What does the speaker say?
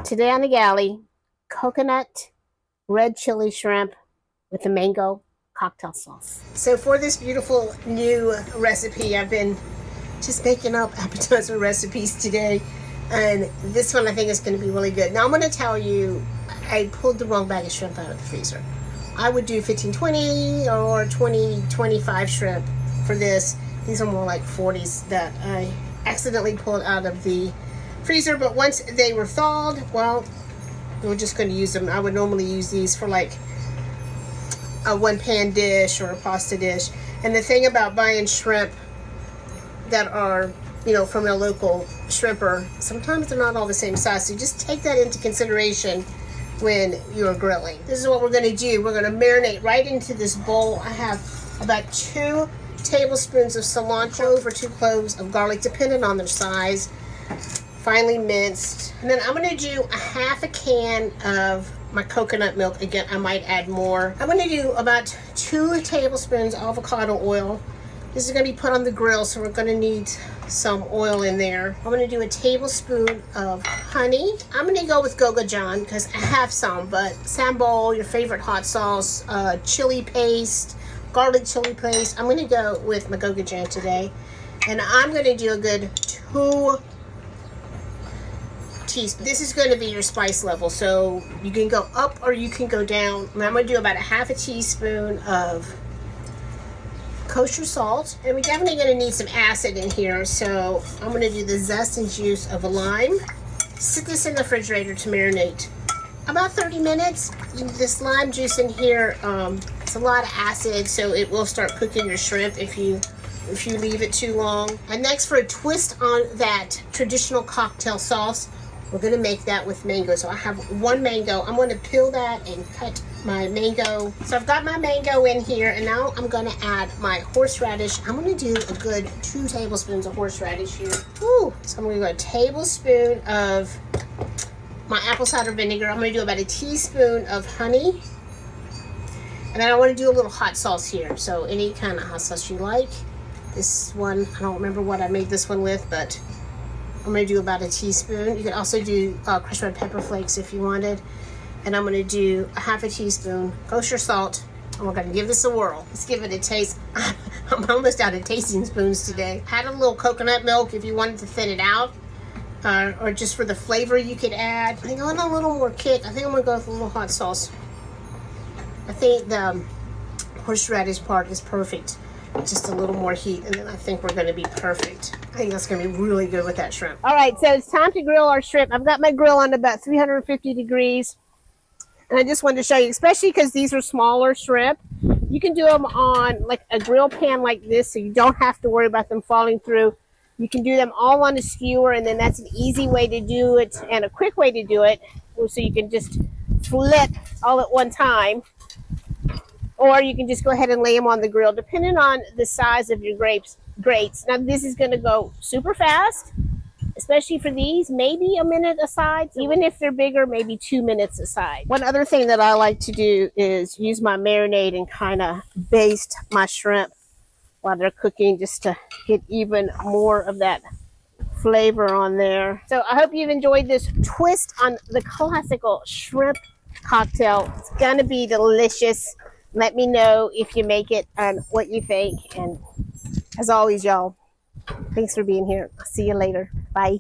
Today on the galley, coconut red chili shrimp with the mango cocktail sauce. So for this beautiful new recipe, I've been just making up appetizer recipes today, and this one I think is going to be really good. Now I'm going to tell you, I pulled the wrong bag of shrimp out of the freezer. I would do 15-20 or 20-25 shrimp for this. These are more like 40s that I accidentally pulled out of the freezer, but once they were thawed, well, we're just going to use them. I would normally use these for like a one pan dish or a pasta dish. And the thing about buying shrimp that are, you know, from a local shrimper, sometimes they're not all the same size, so just take that into consideration when you're grilling. This is what we're going to do. We're going to marinate right into this bowl. I have about 2 tablespoons of cilantro, over 2 cloves of garlic, depending on their size, finely minced. And then I'm going to do a half a can of my coconut milk. Again, I might add more. I'm going to do about 2 tablespoons avocado oil. This is going to be put on the grill, so we're going to need some oil in there. I'm going to do a tablespoon of honey. I'm going to go with gochujang because I have some, but sambal, your favorite hot sauce, chili paste, garlic chili paste. I'm going to go with my gochujang today. And I'm going to do a good 2 teaspoons. This is going to be your spice level, so you can go up or you can go down. And I'm going to do about a half a teaspoon of kosher salt, and we're definitely going to need some acid in here, so I'm going to do the zest and juice of a lime. Sit this in the refrigerator to marinate about 30 minutes. This lime juice in here, it's a lot of acid, so it will start cooking your shrimp if you leave it too long. And next, for a twist on that traditional cocktail sauce, we're going to make that with mango. So I have 1 mango. I'm going to peel that and cut my mango. So I've got my mango in here, and now I'm going to add my horseradish. I'm going to do a good 2 tablespoons of horseradish here. Ooh. So I'm going to go a tablespoon of my apple cider vinegar. I'm going to do about a teaspoon of honey. And then I want to do a little hot sauce here. So any kind of hot sauce you like. This one, I don't remember what I made this one with, but I'm going to do about a teaspoon. You can also do crushed red pepper flakes if you wanted. And I'm going to do a half a teaspoon kosher salt. And we're going to give this a whirl. Let's give it a taste. I'm almost out of tasting spoons today. Had a little coconut milk if you wanted to thin it out. Or just for the flavor you could add. I think I want a little more kick. I think I'm going to go with a little hot sauce. I think the horseradish part is perfect. Just a little more heat, and then I think we're going to be perfect. I think that's going to be really good with that shrimp. All right, so it's time to grill our shrimp. I've got my grill on about 350 degrees, and I just wanted to show you, especially because these are smaller shrimp, you can do them on like a grill pan like this, so you don't have to worry about them falling through. You can do them all on a skewer, and then that's an easy way to do it and a quick way to do it, so you can just flip all at one time. Or you can just go ahead and lay them on the grill, depending on the size of your grates. Now, this is going to go super fast, especially for these, maybe a minute aside. Even if they're bigger, maybe 2 minutes aside. One other thing that I like to do is use my marinade and kind of baste my shrimp while they're cooking, just to get even more of that flavor on there. So I hope you've enjoyed this twist on the classical shrimp cocktail. It's going to be delicious. Let me know if you make it and what you think. And as always, y'all, thanks for being here. I'll see you later. Bye.